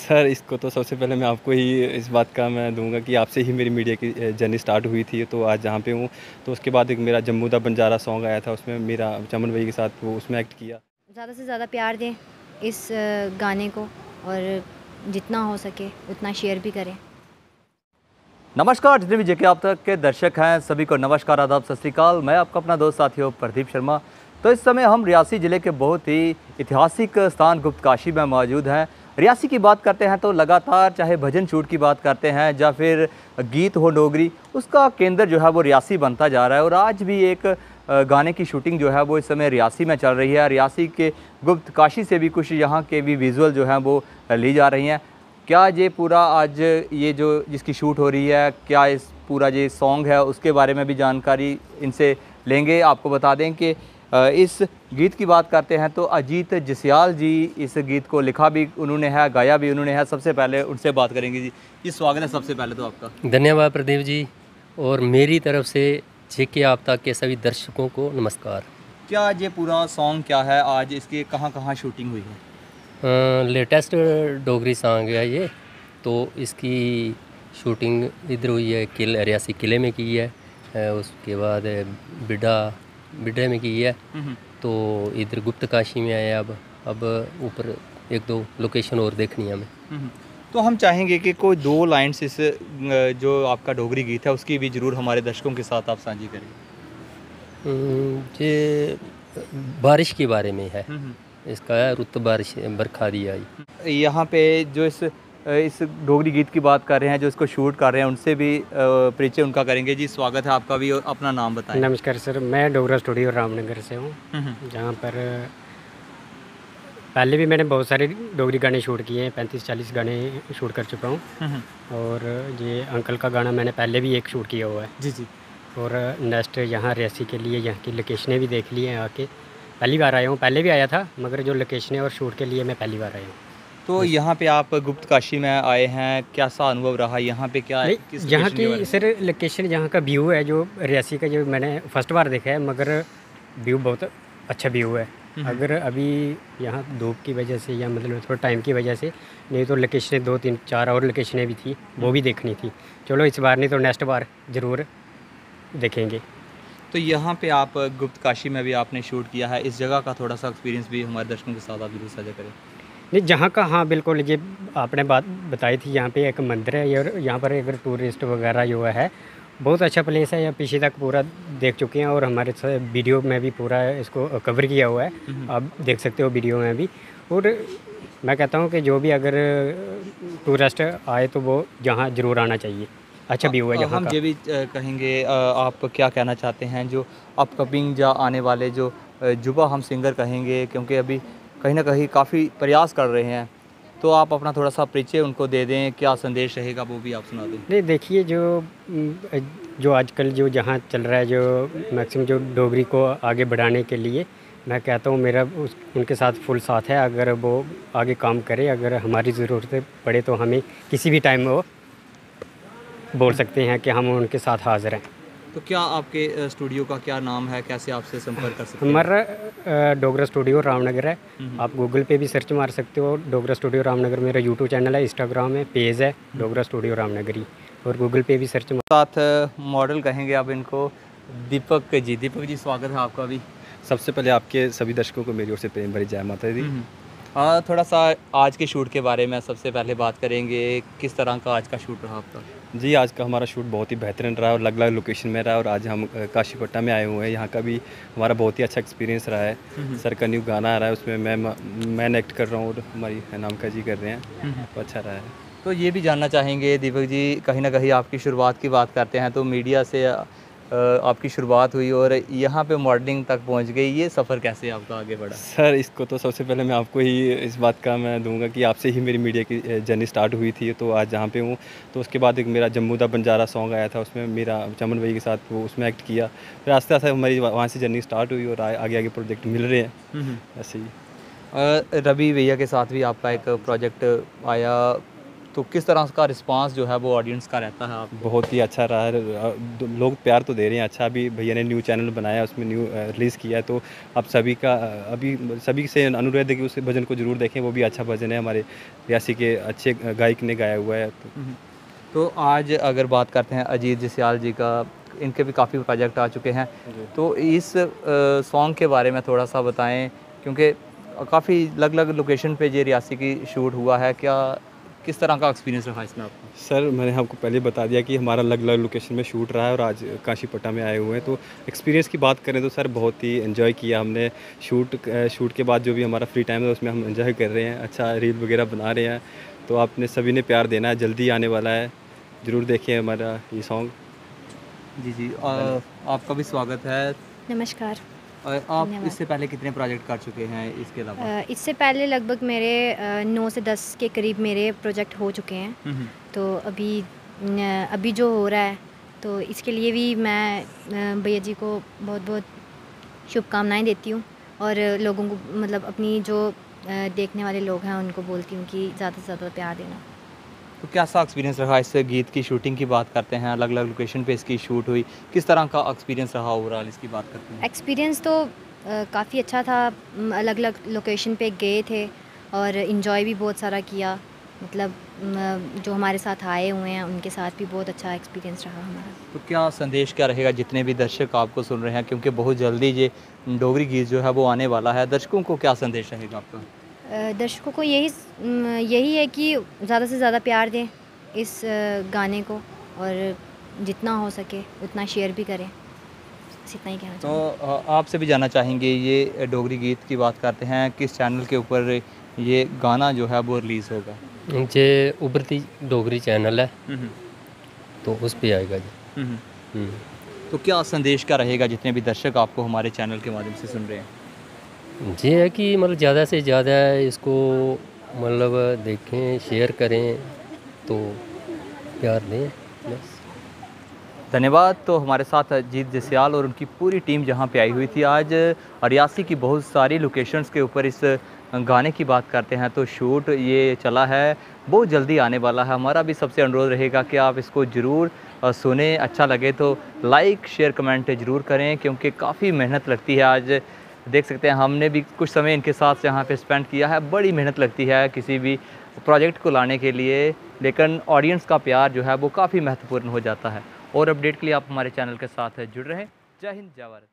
Sir इसको तो सबसे पहले मैं आपको ही इस बात का मैं दूंगा कि आपसे ही मेरी मीडिया की जर्नी स्टार्ट हुई थी, तो आज जहाँ पे हूँ। तो उसके बाद एक मेरा जम्मू दा बंजारा सॉन्ग आया था, उसमें मेरा चमन भाई के साथ वो उसमें एक्ट किया। ज़्यादा से ज़्यादा प्यार दें इस गाने को और जितना हो सके उतना शेयर भी करें। नमस्कार, जितने भी जेके आप तक के दर्शक हैं सभी को नमस्कार, आदाब, सत श्री अकाल। मैं आपका अपना दोस्त साथी हूँ प्रदीप शर्मा। तो इस समय हम रियासी ज़िले के बहुत ही ऐतिहासिक स्थान गुप्तकाशी में मौजूद हैं। रियासी की बात करते हैं तो लगातार चाहे भजन शूट की बात करते हैं या फिर गीत हो डोगरी, उसका केंद्र जो है वो रियासी बनता जा रहा है। और आज भी एक गाने की शूटिंग जो है वो इस समय रियासी में चल रही है। रियासी के गुप्तकाशी से भी कुछ यहाँ के भी विजुअल जो हैं वो ली जा रही हैं। क्या ये पूरा आज ये जो जिसकी शूट हो रही है, क्या इस पूरा ये सॉन्ग है उसके बारे में भी जानकारी इनसे लेंगे। आपको बता दें कि इस गीत की बात करते हैं तो अजीत जसियाल जी इस गीत को लिखा भी उन्होंने है, गाया भी उन्होंने है। सबसे पहले उनसे बात करेंगे जी स्वागत है सबसे पहले तो आपका। धन्यवाद प्रदीप जी, और मेरी तरफ से जेके आप तक के सभी दर्शकों को नमस्कार। क्या ये पूरा सॉन्ग क्या है, आज इसकी कहाँ शूटिंग हुई है? लेटेस्ट डोगरी सॉन्ग है ये, तो इसकी शूटिंग इधर हुई है रियासी किले में की है, उसके बाद बिड्डा में की है, तो इधर गुप्तकाशी में आए। अब ऊपर एक दो लोकेशन और देखनी है हमें। तो हम चाहेंगे कि कोई दो लाइन्स इस जो आपका डोगरी गीत है उसकी भी ज़रूर हमारे दर्शकों के साथ आप साझी करें। ये बारिश के बारे में है, इसका रुत बारिश बरखा दी आई। यहाँ पे जो इस डोगरी गीत की बात कर रहे हैं, जो इसको शूट कर रहे हैं, उनसे भी परिचय उनका करेंगे। जी स्वागत है आपका भी, और अपना नाम बताएं। नमस्कार सर, मैं डोगरा स्टूडियो रामनगर से हूँ, जहाँ पर पहले भी मैंने बहुत सारे डोगरी गाने शूट किए हैं, 35-40 गाने शूट कर चुका हूँ। और ये अंकल का गाना मैंने पहले भी एक शूट किया हुआ है। जी। और नेक्स्ट यहाँ रियासी के लिए यहाँ की लोकेशनें भी देख ली हैं आके। पहली बार आया हूँ, पहले भी आया था, मगर जो लोकेशनें और शूट के लिए मैं पहली बार आया हूँ। तो यहाँ पे आप गुप्तकाशी में आए हैं, कैसा अनुभव रहा यहाँ पे? क्या यहाँ की सर लोकेशन, यहाँ का व्यू है जो रियासी का, जो मैंने फर्स्ट बार देखा है, मगर व्यू बहुत अच्छा व्यू है। अगर अभी यहाँ धूप की वजह से या मतलब थोड़ा टाइम की वजह से, नहीं तो लोकेशनें 2-3-4 और लोकेशनें भी थी, वो भी देखनी थी। चलो इस बार नहीं तो नेक्स्ट बार ज़रूर देखेंगे। तो यहाँ पे आप गुप्तकाशी में भी आपने शूट किया है, इस जगह का थोड़ा सा एक्सपीरियंस भी हमारे दर्शकों के साथ आप जरूर साझा करें। नहीं, जहाँ का, हाँ बिल्कुल, ये आपने बात बताई थी, यहाँ पे एक मंदिर है और यहाँ पर अगर टूरिस्ट वगैरह जो है, बहुत अच्छा प्लेस है। यहाँ पीछे तक पूरा देख चुके हैं और हमारे वीडियो में भी पूरा इसको कवर किया हुआ है, आप देख सकते हो वीडियो में भी। और मैं कहता हूँ कि जो भी अगर टूरिस्ट आए तो वो यहाँ ज़रूर आना चाहिए, अच्छा व्यू है यहाँ हम का। ये भी कहेंगे, आप क्या कहना चाहते हैं जो अपकमिंग या आने वाले जो युवा हम सिंगर कहेंगे, क्योंकि अभी कहीं ना कहीं काफ़ी प्रयास कर रहे हैं, तो आप अपना थोड़ा सा परिचय उनको दे दें, क्या संदेश रहेगा वो भी आप सुना दें। नहीं देखिए, जो आजकल जो जहाँ चल रहा है, जो मैक्सिमम जो डोगरी को आगे बढ़ाने के लिए, मैं कहता हूँ मेरा उनके साथ फुल साथ है। अगर वो आगे काम करे, अगर हमारी ज़रूरत पड़े तो हमें किसी भी टाइम वो बोल सकते हैं कि हम उनके साथ हाज़िर हैं। तो क्या आपके स्टूडियो का क्या नाम है, कैसे आपसे संपर्क कर सकते हैं? हमारा डोगरा स्टूडियो रामनगर है। आप गूगल पे भी सर्च मार सकते हो, डोगरा स्टूडियो रामनगर। मेरा यूट्यूब चैनल है, इंस्टाग्राम है, पेज है डोगरा स्टूडियो रामनगरी, और गूगल पे भी सर्च साथ मॉडल कहेंगे आप इनको, दीपक जी। दीपक जी स्वागत है आपका भी। सबसे पहले आपके सभी दर्शकों को मेरी ओर से प्रेम भरी जय माता दी। थोड़ा सा आज के शूट के बारे में सबसे पहले बात करेंगे, किस तरह का आज का शूट रहा आपका? जी, आज का हमारा शूट बहुत ही बेहतरीन रहा और अलग अलग लोकेशन में रहा, और आज हम काशीपट्टा में आए हुए हैं। यहाँ का भी हमारा बहुत ही अच्छा एक्सपीरियंस रहा है। सर का न्यू गाना आ रहा है, उसमें मैं एक्ट कर रहा हूँ और हमारी नामका जी कर रहे हैं, तो अच्छा रहा है। तो ये भी जानना चाहेंगे दीपक जी, कहीं ना कहीं आपकी शुरुआत की बात करते हैं तो मीडिया से आपकी शुरुआत हुई और यहाँ पे मॉडलिंग तक पहुँच गई, ये सफ़र कैसे आपका आगे बढ़ा? सर इसको तो सबसे पहले मैं आपको ही इस बात का मैं दूंगा कि आपसे ही मेरी मीडिया की जर्नी स्टार्ट हुई थी, तो आज जहाँ पे हूँ। तो उसके बाद एक मेरा जम्मू दा बंजारा सॉन्ग आया था, उसमें मेरा चमन भाई के साथ वो उसमें एक्ट किया। फिर आस्ते आस्ते हमारी वहाँ से जर्नी स्टार्ट हुई और आगे आगे प्रोजेक्ट मिल रहे हैं ऐसे ही। रवि भैया के साथ भी आपका एक प्रोजेक्ट आया, तो किस तरह का रिस्पांस जो है वो ऑडियंस का रहता है आप? बहुत ही अच्छा रहा है। लोग प्यार तो दे रहे हैं अच्छा। अभी भैया ने न्यू चैनल बनाया, उसमें न्यू रिलीज़ किया है, तो अब सभी का अभी सभी से अनुरोध है कि उस भजन को ज़रूर देखें। वो भी अच्छा भजन है, हमारे रियासी के अच्छे गायक ने गाया हुआ है। तो आज अगर बात करते हैं अजीत जसियाल जी का, इनके भी काफ़ी प्रोजेक्ट आ चुके हैं, तो इस सॉन्ग के बारे में थोड़ा सा बताएं, क्योंकि काफ़ी अलग अलग लोकेशन पे ये रियासी की शूट हुआ है। क्या किस तरह का एक्सपीरियंस रहा इसमें आपका? सर मैंने आपको पहले बता दिया कि हमारा अलग अलग लोकेशन में शूट रहा है और आज काशीपट्टा में आए हुए हैं। तो एक्सपीरियंस की बात करें तो सर बहुत ही एंजॉय किया हमने। शूट के बाद जो भी हमारा फ्री टाइम है उसमें हम एंजॉय कर रहे हैं, अच्छा रील वगैरह बना रहे हैं। तो आपने सभी ने प्यार देना है, जल्दी आने वाला है, ज़रूर देखिए हमारा ये सॉन्ग। जी जी, आपका भी स्वागत है। नमस्कार। आप धन्यवाद। इससे पहले कितने प्रोजेक्ट कर चुके हैं इसके अलावा? इससे पहले लगभग मेरे 9 से 10 के करीब मेरे प्रोजेक्ट हो चुके हैं। तो अभी जो हो रहा है तो इसके लिए भी मैं भैया जी को बहुत बहुत शुभकामनाएं देती हूँ और लोगों को मतलब अपनी जो देखने वाले लोग हैं उनको बोलती हूँ कि ज़्यादा से ज़्यादा प्यार देना। तो कैसा एक्सपीरियंस रहा इस गीत की शूटिंग की बात करते हैं, अलग अलग लोकेशन पे इसकी शूट हुई, किस तरह का एक्सपीरियंस रहा ओवरऑल इसकी बात करते हैं? एक्सपीरियंस तो काफ़ी अच्छा था। अलग अलग लोकेशन पे गए थे और इन्जॉय भी बहुत सारा किया। मतलब जो हमारे साथ आए हुए हैं उनके साथ भी बहुत अच्छा एक्सपीरियंस रहा हमारा। तो क्या संदेश क्या रहेगा जितने भी दर्शक आपको सुन रहे हैं, क्योंकि बहुत जल्दी ये डोगरी गीत जो है वो आने वाला है, दर्शकों को क्या संदेश रहेगा आपका? दर्शकों को यही है कि ज़्यादा से ज़्यादा प्यार दें इस गाने को और जितना हो सके उतना शेयर भी करें। बस इतना ही कहना चाहूँगी। तो आपसे भी जानना चाहेंगे, ये डोगरी गीत की बात करते हैं, किस चैनल के ऊपर ये गाना जो है वो रिलीज़ होगा? ये उभरती डोगरी चैनल है, तो उस पे आएगा जी। हम्म। तो क्या संदेश क्या रहेगा जितने भी दर्शक आपको हमारे चैनल के माध्यम से सुन रहे हैं? ये है कि मतलब ज़्यादा से ज़्यादा इसको मतलब देखें, शेयर करें, तो प्यार दें बस। धन्यवाद। तो हमारे साथ अजीत जसियाल और उनकी पूरी टीम जहां पे आई हुई थी। आज रियासी की बहुत सारी लोकेशंस के ऊपर इस गाने की बात करते हैं, तो शूट ये चला है, बहुत जल्दी आने वाला है। हमारा भी सबसे अनुरोध रहेगा कि आप इसको ज़रूर सुने, अच्छा लगे तो लाइक शेयर कमेंट ज़रूर करें, क्योंकि काफ़ी मेहनत लगती है। आज देख सकते हैं हमने भी कुछ समय इनके साथ यहाँ पे स्पेंड किया है। बड़ी मेहनत लगती है किसी भी प्रोजेक्ट को लाने के लिए, लेकिन ऑडियंस का प्यार जो है वो काफ़ी महत्वपूर्ण हो जाता है। और अपडेट के लिए आप हमारे चैनल के साथ जुड़ रहें। जय हिंद, जय भारत।